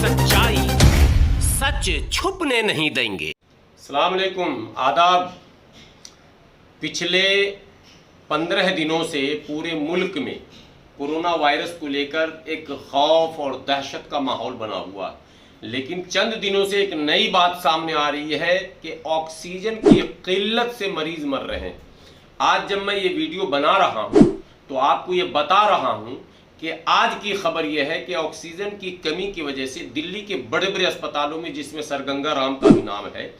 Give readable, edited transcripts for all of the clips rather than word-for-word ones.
सच्चाई सच छुपने नहीं देंगे। अस्सलाम वालेकुम, आदाब। पिछले 15 दिनों से पूरे मुल्क में कोरोना वायरस को लेकर एक खौफ और दहशत का माहौल बना हुआ, लेकिन चंद दिनों से एक नई बात सामने आ रही है कि ऑक्सीजन की किल्लत से मरीज मर रहे हैं। आज जब मैं ये वीडियो बना रहा हूँ तो आपको ये बता रहा हूँ कि आज की खबर यह है कि ऑक्सीजन की कमी की वजह से दिल्ली के बड़े बड़े अस्पतालों में, जिसमें सर गंगा राम का भी नाम है,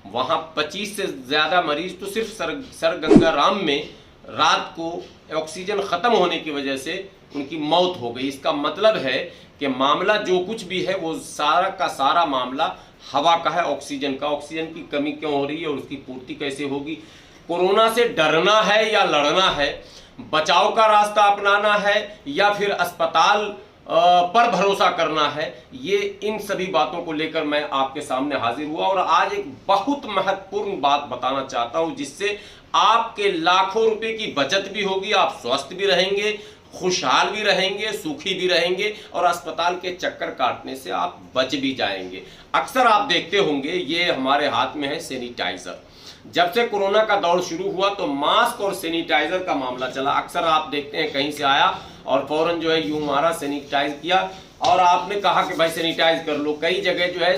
वहाँ 25 से ज़्यादा मरीज तो सिर्फ सर गंगा राम में रात को ऑक्सीजन ख़त्म होने की वजह से उनकी मौत हो गई। इसका मतलब है कि मामला जो कुछ भी है वो सारा का सारा मामला हवा का है, ऑक्सीजन का। ऑक्सीजन की कमी क्यों हो रही है और उसकी पूर्ति कैसे होगी? कोरोना से डरना है या लड़ना है? बचाव का रास्ता अपनाना है या फिर अस्पताल पर भरोसा करना है? ये इन सभी बातों को लेकर मैं आपके सामने हाजिर हुआ और आज एक बहुत महत्वपूर्ण बात बताना चाहता हूं, जिससे आपके लाखों रुपए की बचत भी होगी, आप स्वस्थ भी रहेंगे, खुशहाल भी रहेंगे, सुखी भी रहेंगे और अस्पताल के चक्कर काटने से आप बच भी जाएंगे। अक्सर आप देखते होंगे ये हमारे हाथ में है सैनिटाइजर। जब से कोरोना का दौर शुरू हुआ तो मास्क और सैनिटाइजर का मामला चला। अक्सर आप देखते हैं कहीं से आया और फौरन जो है यूं मारा, सैनिटाइज किया और आपने कहा कि भाई सैनिटाइज कर लो। कई जगह जो है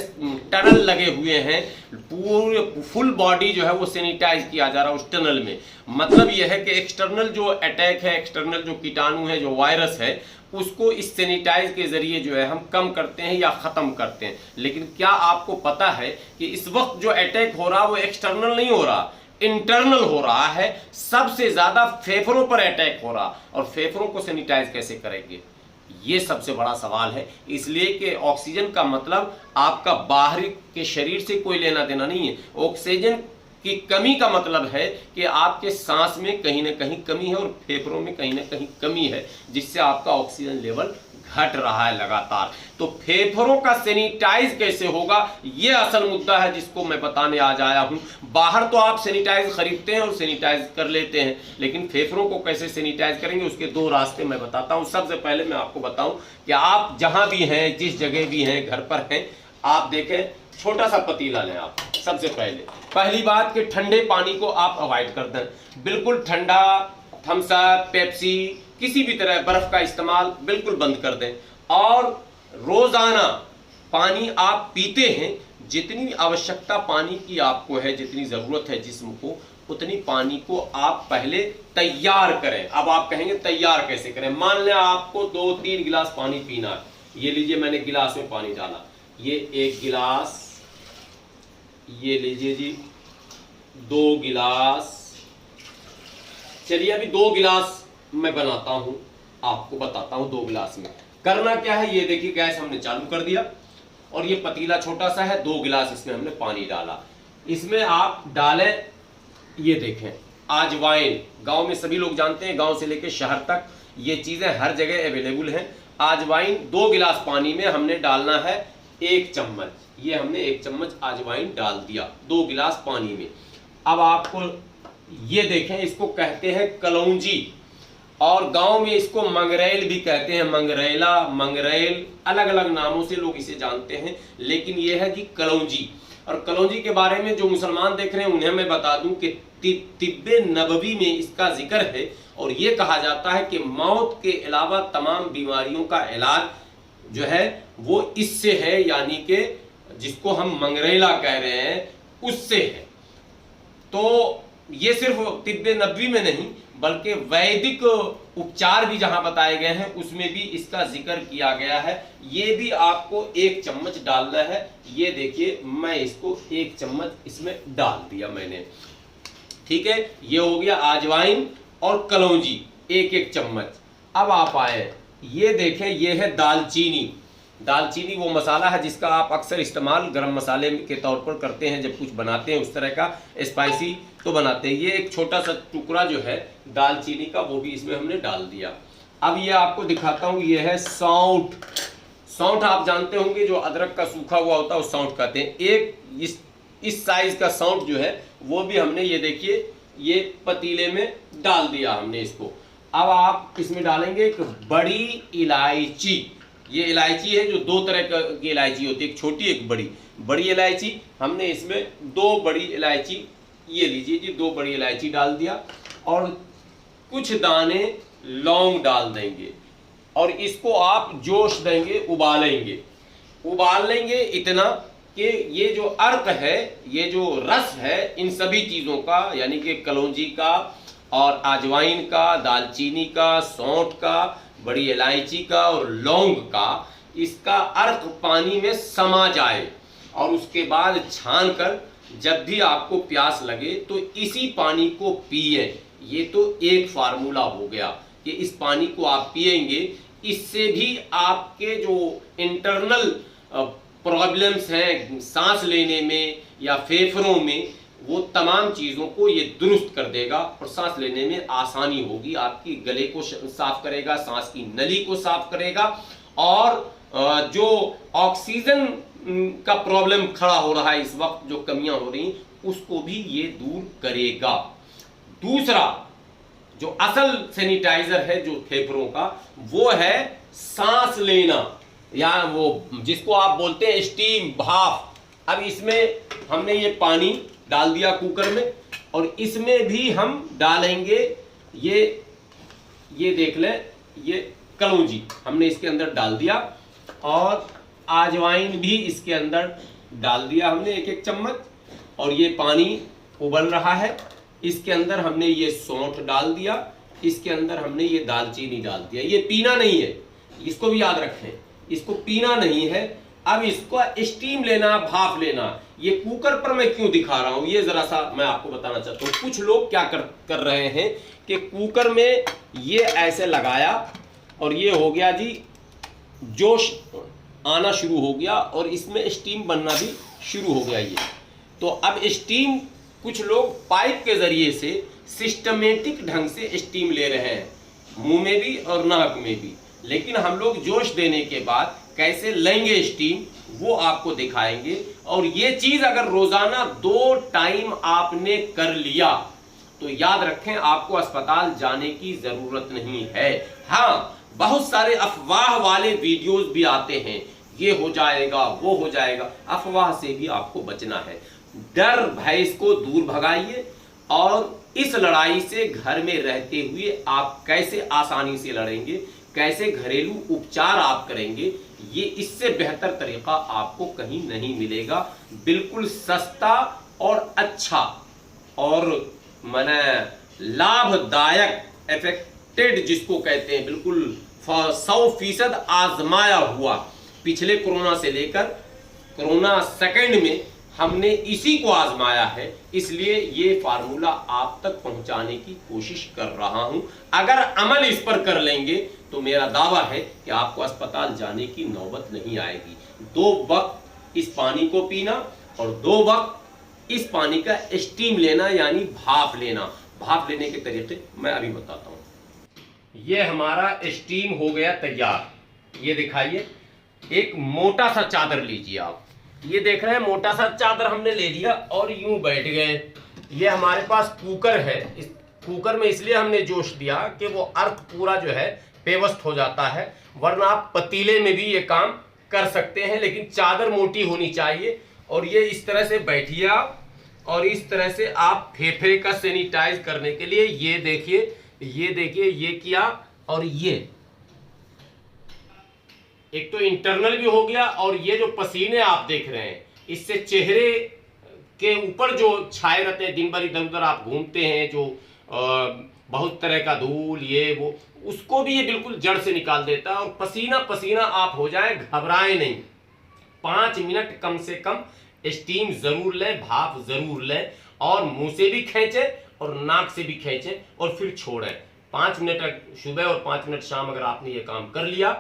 टनल लगे हुए हैं, पूरे फुल बॉडी जो है वो सैनिटाइज किया जा रहा है उस टनल में। मतलब यह है कि एक्सटर्नल जो अटैक है, एक्सटर्नल जो कीटाणु है, जो वायरस है, उसको इस सैनिटाइज के जरिए जो है हम कम करते हैं या खत्म करते हैं। लेकिन क्या आपको पता है कि इस वक्त जो अटैक हो रहा है वो एक्सटर्नल नहीं हो रहा, इंटरनल हो रहा है। सबसे ज्यादा फेफड़ों पर अटैक हो रहा, और फेफड़ों को सैनिटाइज कैसे करेंगे, ये सबसे बड़ा सवाल है। इसलिए कि ऑक्सीजन का मतलब आपका बाहरी के शरीर से कोई लेना देना नहीं है। ऑक्सीजन की कमी का मतलब है कि आपके सांस में कहीं ना कहीं कमी है और फेफड़ों में कहीं ना कहीं कमी है, जिससे आपका ऑक्सीजन लेवल घट रहा है लगातार। तो फेफड़ों का सैनिटाइज कैसे होगा, ये असल मुद्दा है जिसको मैं बताने आज आया हूं। बाहर तो आप सैनिटाइज खरीदते हैं और सैनिटाइज कर लेते हैं, लेकिन फेफड़ों को कैसे सैनिटाइज करेंगे उसके दो रास्ते मैं बताता हूं। सबसे पहले मैं आपको बताऊं कि आप जहां भी हैं, जिस जगह भी हैं, घर पर हैं, आप देखें छोटा सा पतीला लें। आप सबसे पहली बात कि ठंडे पानी को आप अवॉइड कर दें। बिल्कुल ठंडा थम्स अप, पेप्सी, किसी भी तरह बर्फ का इस्तेमाल बिल्कुल बंद कर दें। और रोजाना पानी आप पीते हैं, जितनी आवश्यकता पानी की आपको है, जितनी जरूरत है जिस्म को, उतनी पानी को आप पहले तैयार करें। अब आप कहेंगे तैयार कैसे करें? मान लें आपको 2-3 गिलास पानी पीना है। ये लीजिए, मैंने गिलास में पानी डाला, ये 1 गिलास, ये लीजिए जी 2 गिलास। चलिए अभी 2 गिलास मैं बनाता हूं, आपको बताता हूं 2 गिलास में करना क्या है। ये देखिए गैस हमने चालू कर दिया और ये पतीला छोटा सा है, 2 गिलास इसमें हमने पानी डाला। इसमें आप डालें, ये देखें अजवाइन। गांव में सभी लोग जानते हैं, गांव से लेकर शहर तक ये चीजें हर जगह अवेलेबल हैं। अजवाइन 2 गिलास पानी में हमने डालना है 1 चम्मच। ये हमने 1 चम्मच अजवाइन डाल दिया 2 गिलास पानी में। अब आपको ये देखें, इसको कहते हैं कलौंजी, और गांव में इसको मंगरेल भी कहते हैं। मंगरेला, मंगरेल, अलग अलग नामों से लोग इसे जानते हैं, लेकिन यह है कि कलौंजी। और कलौंजी के बारे में जो मुसलमान देख रहे हैं उन्हें मैं बता दूं कि तिब्बे नबवी में इसका जिक्र है और यह कहा जाता है कि मौत के अलावा तमाम बीमारियों का इलाज जो है वो इससे है, यानी कि जिसको हम मंगरेला कह रहे हैं उससे है। तो ये सिर्फ तिब्बे नबवी में नहीं बल्कि वैदिक उपचार भी जहां बताए गए हैं उसमें भी इसका जिक्र किया गया है। ये भी आपको 1 चम्मच डालना है। ये देखिए मैं इसको 1 चम्मच इसमें डाल दिया मैंने, ठीक है। ये हो गया अजवाइन और कलौंजी 1-1 चम्मच। अब आप आए, ये देखें, ये है दालचीनी। दालचीनी वो मसाला है जिसका आप अक्सर इस्तेमाल गरम मसाले के तौर पर करते हैं, जब कुछ बनाते हैं उस तरह का स्पाइसी तो बनाते हैं। ये एक छोटा सा टुकड़ा जो है दालचीनी का, वो भी इसमें हमने डाल दिया। अब ये आपको दिखाता हूँ, ये है सौंठ। सौंठ आप जानते होंगे, जो अदरक का सूखा हुआ होता है उस सौंठ कहते हैं। एक इस साइज का सौंठ जो है वो भी हमने, ये देखिए, ये पतीले में डाल दिया हमने इसको। अब आप इसमें डालेंगे एक बड़ी इलायची। ये इलायची है जो दो तरह की इलायची होती है, एक छोटी एक बड़ी। बड़ी इलायची हमने इसमें 2 बड़ी इलायची, ये लीजिए जी, 2 बड़ी इलायची डाल दिया और कुछ दाने लौंग डाल देंगे और इसको आप जोश देंगे, उबाल लेंगे इतना कि ये जो अर्क है, ये जो रस है इन सभी चीज़ों का, यानी कि कलौंजी का और अजवाइन का, दालचीनी का, सौंठ का, बड़ी इलायची का और लौंग का, इसका अर्क पानी में समा जाए और उसके बाद छान कर जब भी आपको प्यास लगे तो इसी पानी को पिए। ये तो एक फार्मूला हो गया कि इस पानी को आप पिएंगे, इससे भी आपके जो इंटरनल प्रॉब्लम्स हैं सांस लेने में या फेफड़ों में, वो तमाम चीज़ों को ये दुरुस्त कर देगा और सांस लेने में आसानी होगी। आपकी गले को साफ करेगा, सांस की नली को साफ करेगा और जो ऑक्सीजन का प्रॉब्लम खड़ा हो रहा है इस वक्त, जो कमियां हो रही उसको भी ये दूर करेगा। दूसरा जो असल सैनिटाइजर है जो फेफड़ों का, वो है सांस लेना, या वो जिसको आप बोलते हैं स्टीम, भाप। अब इसमें हमने ये पानी डाल दिया कुकर में और इसमें भी हम डालेंगे ये देख लें, ये कलौंजी हमने इसके अंदर डाल दिया और अजवाइन भी इसके अंदर डाल दिया हमने 1-1 चम्मच। और ये पानी उबल रहा है, इसके अंदर हमने ये सौंठ डाल दिया, इसके अंदर हमने ये दालचीनी डाल दिया। ये पीना नहीं है, इसको भी याद रखें, इसको पीना नहीं है। अब इसको स्टीम लेना, भाप लेना। ये कुकर पर मैं क्यों दिखा रहा हूं, ये जरा सा मैं आपको बताना चाहता हूं। कुछ लोग क्या कर रहे हैं कि कुकर में ये ऐसे लगाया और ये हो गया जी, जोश आना शुरू हो गया और इसमें स्टीम बनना भी शुरू हो गया। ये तो अब स्टीम कुछ लोग पाइप के जरिए से सिस्टमेटिक ढंग से स्टीम ले रहे हैं, मुंह में भी और नाक में भी। लेकिन हम लोग जोश देने के बाद कैसे लेंगे स्टीम, वो आपको दिखाएंगे। और ये चीज अगर रोजाना 2 टाइम आपने कर लिया तो याद रखें, आपको अस्पताल जाने की जरूरत नहीं है। हाँ, बहुत सारे अफवाह वाले वीडियोस भी आते हैं, ये हो जाएगा, वो हो जाएगा। अफवाह से भी आपको बचना है। डर भय को दूर भगाइए और इस लड़ाई से घर में रहते हुए आप कैसे आसानी से लड़ेंगे, कैसे घरेलू उपचार आप करेंगे, ये इससे बेहतर तरीका आपको कहीं नहीं मिलेगा। बिल्कुल सस्ता और अच्छा और माने लाभदायक, इफेक्टेड जिसको कहते हैं, बिल्कुल 100% आजमाया हुआ। पिछले कोरोना से लेकर कोरोना सेकंड में हमने इसी को आजमाया है, इसलिए ये फार्मूला आप तक पहुंचाने की कोशिश कर रहा हूं। अगर अमल इस पर कर लेंगे तो मेरा दावा है कि आपको अस्पताल जाने की नौबत नहीं आएगी। 2 वक्त इस पानी को पीना और 2 वक्त इस पानी का स्टीम लेना, यानी भाप लेना। भाप लेने के तरीके मैं अभी बताता हूं। ये हमारा स्टीम हो गया तैयार। ये दिखाइए, एक मोटा सा चादर लीजिए आप, ये देख रहे हैं, मोटा सा चादर हमने ले लिया और यूं बैठ गए। ये हमारे पास कुकर है, इस कुकर में इसलिए हमने जोश दिया कि वो अर्क पूरा जो है पेवस्त हो जाता है, वरना आप पतीले में भी ये काम कर सकते हैं, लेकिन चादर मोटी होनी चाहिए। और ये इस तरह से बैठिए आप, और इस तरह से आप फेफड़े का सैनिटाइज करने के लिए ये देखिए, ये किया। और ये एक तो इंटरनल भी हो गया, और ये जो पसीने आप देख रहे हैं इससे चेहरे के ऊपर जो छाए रहते हैं, दिन भर इधर उधर आप घूमते हैं, जो बहुत तरह का धूल ये वो, उसको भी ये बिल्कुल जड़ से निकाल देता है। और पसीना पसीना आप हो जाए, घबराएं नहीं। 5 मिनट कम से कम स्टीम जरूर लें, भाप जरूर लें, और मुंह से भी खींचें और नाक से भी खींचें और फिर छोड़ें। 5 मिनट सुबह और 5 मिनट शाम अगर आपने ये काम कर लिया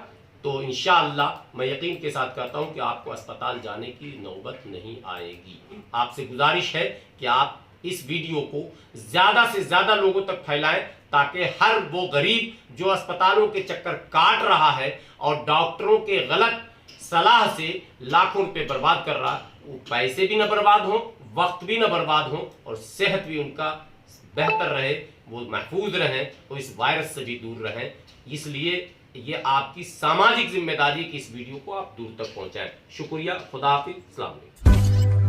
तो इंशाअल्लाह मैं यकीन के साथ कहता हूं कि आपको अस्पताल जाने की नौबत नहीं आएगी। आपसे गुजारिश है कि आप इस वीडियो को ज्यादा से ज्यादा लोगों तक फैलाएं, ताकि हर वो गरीब जो अस्पतालों के चक्कर काट रहा है और डॉक्टरों के गलत सलाह से लाखों रुपए बर्बाद कर रहा है, वो पैसे भी न बर्बाद हो, वक्त भी न बर्बाद हो, और सेहत भी उनका बेहतर रहे, वो महफूज रहें, तो इस वायरस से भी दूर रहें। इसलिए ये आपकी सामाजिक जिम्मेदारी है कि इस वीडियो को आप दूर तक पहुंचाएं। शुक्रिया, खुदा हाफिज, अस्सलाम वालेकुम।